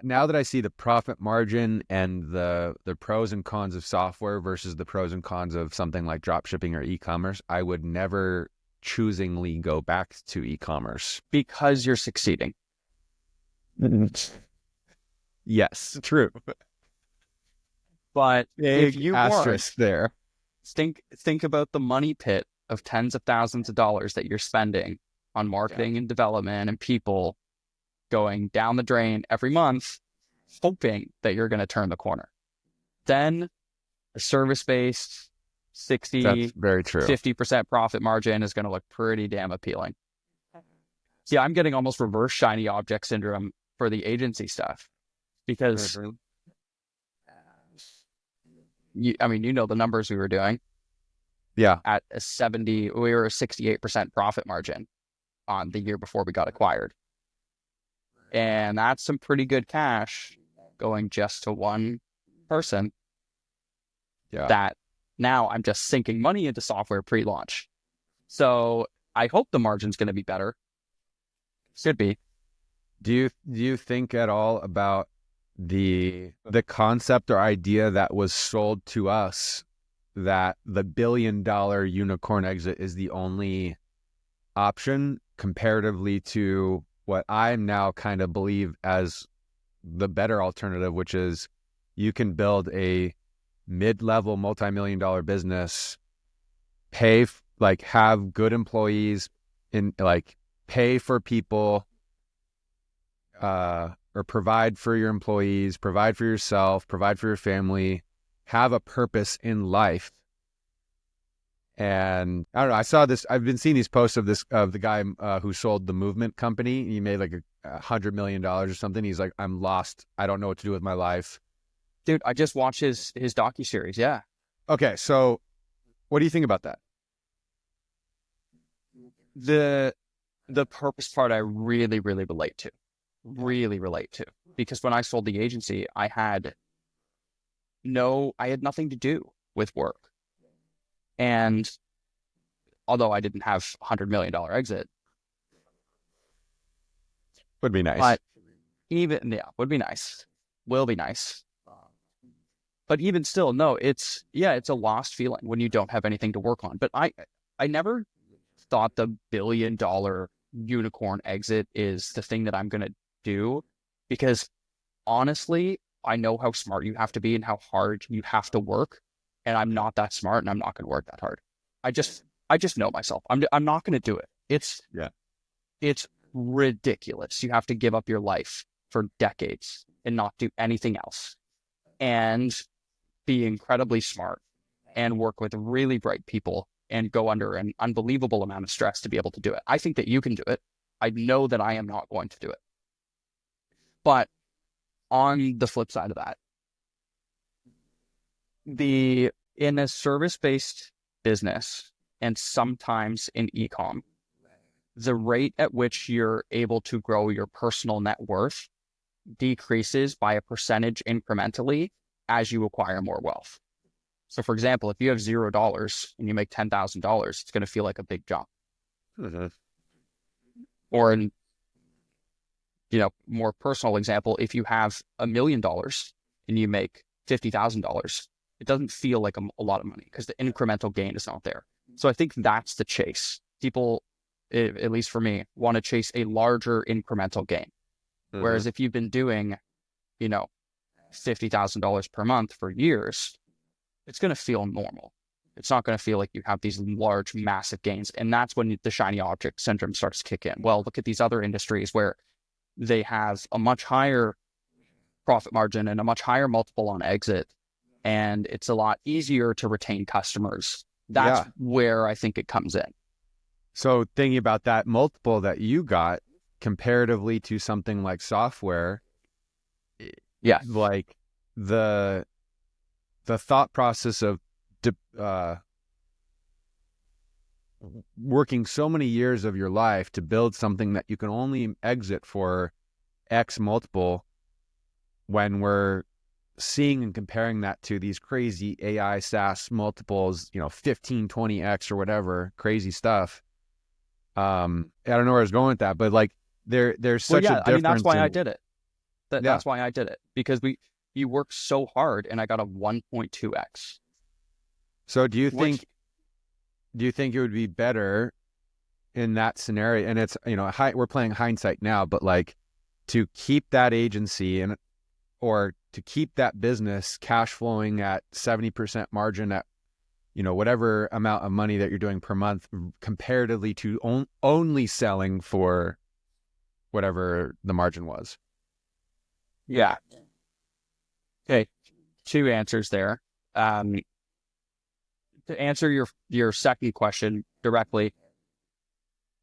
now that I see the profit margin and the pros and cons of software versus the pros and cons of something like drop shipping or e-commerce, I would never choosingly go back to e-commerce. Because you're succeeding. Yes, true. But if Big you asterisk there. think about the money pit of tens of thousands of dollars that you're spending on marketing and development and people going down the drain every month, hoping that you're going to turn the corner. Then a service-based 60, That's very true. 50% profit margin is going to look pretty damn appealing. See, I'm getting almost reverse shiny object syndrome for the agency stuff because you know the numbers we were doing. Yeah. At we were a 68% profit margin on the year before we got acquired. And that's some pretty good cash going just to one person. Yeah. That now I'm just sinking money into software pre-launch. So I hope the margin's going to be better. Should be. Do you think at all about the concept or idea that was sold to us that the $1 billion unicorn exit is the only option comparatively to what I now kind of believe as the better alternative, which is you can build a mid-level multi-million-dollar business, have good employees, pay for people, or provide for your employees, provide for yourself, provide for your family, have a purpose in life. And I don't know, I've been seeing these posts of the guy who sold the Movement company. He made like $100 million or something. He's like, I'm lost. I don't know what to do with my life. Dude, I just watched his docuseries. Yeah. Okay. So what do you think about that? The purpose part I really, really relate to. Because when I sold the agency, I had nothing to do with work. And although I didn't have $100 million exit. Would be nice. But would be nice. Will be nice. But even still, no, it's a lost feeling when you don't have anything to work on. But I never thought the $1 billion unicorn exit is the thing that I'm going to do, because honestly, I know how smart you have to be and how hard you have to work. And I'm not that smart, and I'm not going to work that hard. I just know myself. I'm not going to do it. It's ridiculous. You have to give up your life for decades and not do anything else, and be incredibly smart and work with really bright people and go under an unbelievable amount of stress to be able to do it. I think that you can do it. I know that I am not going to do it. But on the flip side of that, in a service-based business and sometimes in e-com, the rate at which you're able to grow your personal net worth decreases by a percentage incrementally as you acquire more wealth. So for example, if you have $0 and you make $10,000, it's going to feel like a big jump. Mm-hmm. Or in, more personal example, if you have $1 million and you make $50,000, it doesn't feel like a lot of money because the incremental gain is not there. So I think that's the chase. People, at least for me, want to chase a larger incremental gain. Mm-hmm. Whereas if you've been doing, $50,000 per month for years, it's going to feel normal. It's not going to feel like you have these large, massive gains. And that's when the shiny object syndrome starts to kick in. Well, look at these other industries where they have a much higher profit margin and a much higher multiple on exit. And it's a lot easier to retain customers. That's where I think it comes in. So thinking about that multiple that you got comparatively to something like software, like the thought process of working so many years of your life to build something that you can only exit for X multiple, when we're seeing and comparing that to these crazy AI SaaS multiples, 15, 20X or whatever, crazy stuff. I don't know where I was going with that, but like there's such a difference. That's why I did it. That's why I did it, because you work so hard and I got a 1.2x. So do you think it would be better in that scenario? And it's, we're playing hindsight now, but like to keep that agency or to keep that business cash flowing at 70% margin at, whatever amount of money that you're doing per month, comparatively to only selling for whatever the margin was. Yeah. Okay. Two answers there. To answer your second question directly,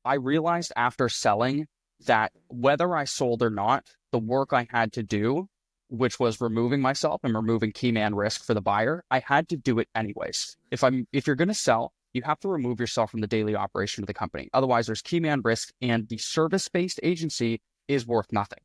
I realized after selling that whether I sold or not, the work I had to do, which was removing myself and removing key man risk for the buyer, I had to do it anyways. If you're going to sell, you have to remove yourself from the daily operation of the company. Otherwise, there's key man risk, and the service-based agency is worth nothing.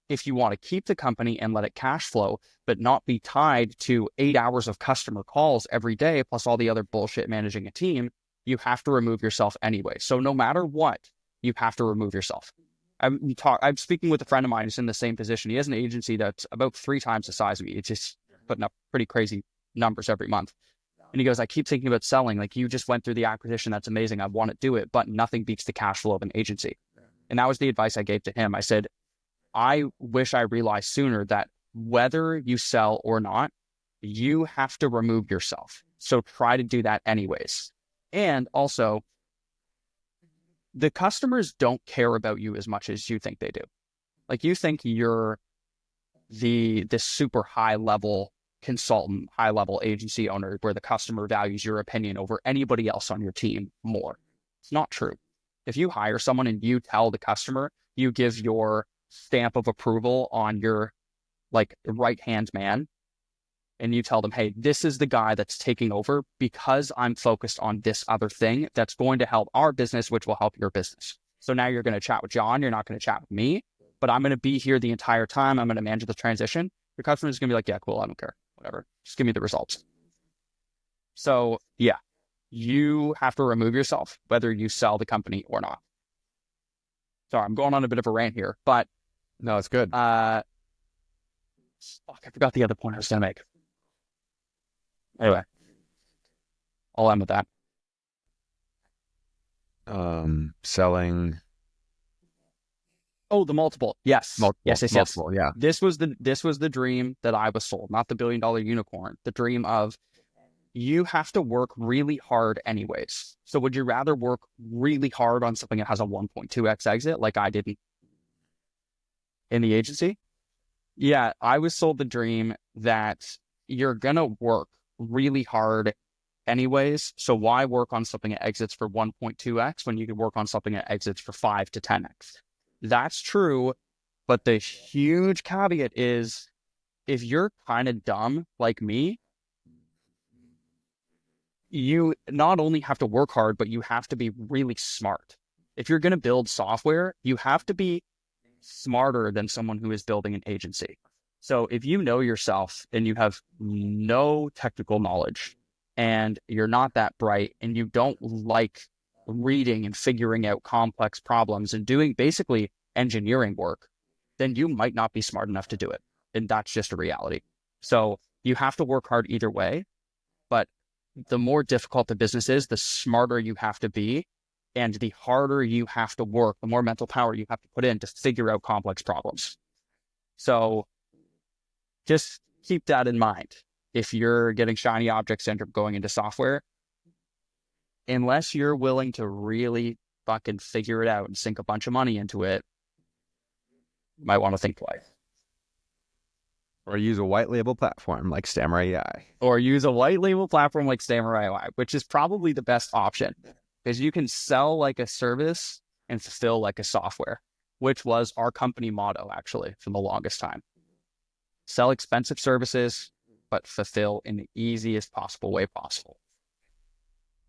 If you want to keep the company and let it cash flow, but not be tied to 8 hours of customer calls every day, plus all the other bullshit managing a team, you have to remove yourself anyway. So no matter what, you have to remove yourself. I'm speaking with a friend of mine who's in the same position. He has an agency that's about 3 times the size of me. It's just putting up pretty crazy numbers every month. And he goes, I keep thinking about selling. Like, you just went through the acquisition. That's amazing. I want to do it, but nothing beats the cash flow of an agency. And that was the advice I gave to him. I said, I wish I realized sooner that whether you sell or not, you have to remove yourself. So try to do that anyways. And also, the customers don't care about you as much as you think they do. Like, you think you're this super high level consultant, high level agency owner where the customer values your opinion over anybody else on your team more. It's not true. If you hire someone and you tell the customer, you give your stamp of approval on your right-hand man, and you tell them, hey, this is the guy that's taking over because I'm focused on this other thing that's going to help our business, which will help your business. So now you're going to chat with John. You're not going to chat with me, but I'm going to be here the entire time. I'm going to manage the transition. Your customer is going to be like, yeah, cool. I don't care. Whatever. Just give me the results. So yeah, you have to remove yourself, whether you sell the company or not. Sorry, I'm going on a bit of a rant here, but no, it's good. I forgot the other point I was going to make. Anyway, I'll end with that. Selling. Oh, the multiple. Yes. Yes. Multiple, yeah. This was the dream that I was sold, not the $1 billion unicorn. The dream of, you have to work really hard anyways. So would you rather work really hard on something that has a 1.2x exit like I did in the agency? Yeah, I was sold the dream that you're going to work really hard anyways. So why work on something that exits for 1.2x when you could work on something that exits for 5 to 10x? That's true. But the huge caveat is, if you're kind of dumb like me, you not only have to work hard, but you have to be really smart. If you're going to build software, you have to be smarter than someone who is building an agency. So if you know yourself and you have no technical knowledge and you're not that bright and you don't like reading and figuring out complex problems and doing basically engineering work, then you might not be smart enough to do it. And that's just a reality. So you have to work hard either way, but the more difficult the business is, the smarter you have to be, and the harder you have to work, the more mental power you have to put in to figure out complex problems. So just keep that in mind. If you're getting shiny object syndrome going into software, unless you're willing to really fucking figure it out and sink a bunch of money into it, you might want to think twice. Or use a white label platform like Stammer.ai. Which is probably the best option, because you can sell like a service and fulfill like a software, which was our company motto actually for the longest time. Sell expensive services, but fulfill in the easiest possible way possible.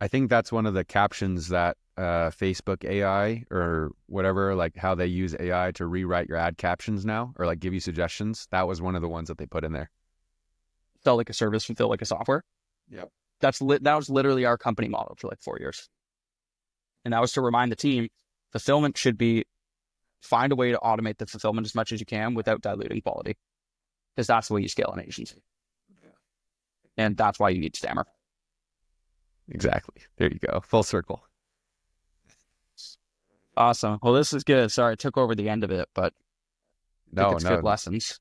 I think that's one of the captions that Facebook AI or whatever, like how they use AI to rewrite your ad captions now, or like give you suggestions. That was one of the ones that they put in there. Sell like a service, fulfill like a software. Yep. That was literally our company model for like 4 years. And that was to remind the team, fulfillment should be find a way to automate the fulfillment as much as you can without diluting quality, because that's the way you scale an agency. And that's why you need Stammer. Exactly. There you go. Full circle. Awesome. Well, this is good. Sorry, I took over the end of it, but I think No, it's no, good lessons.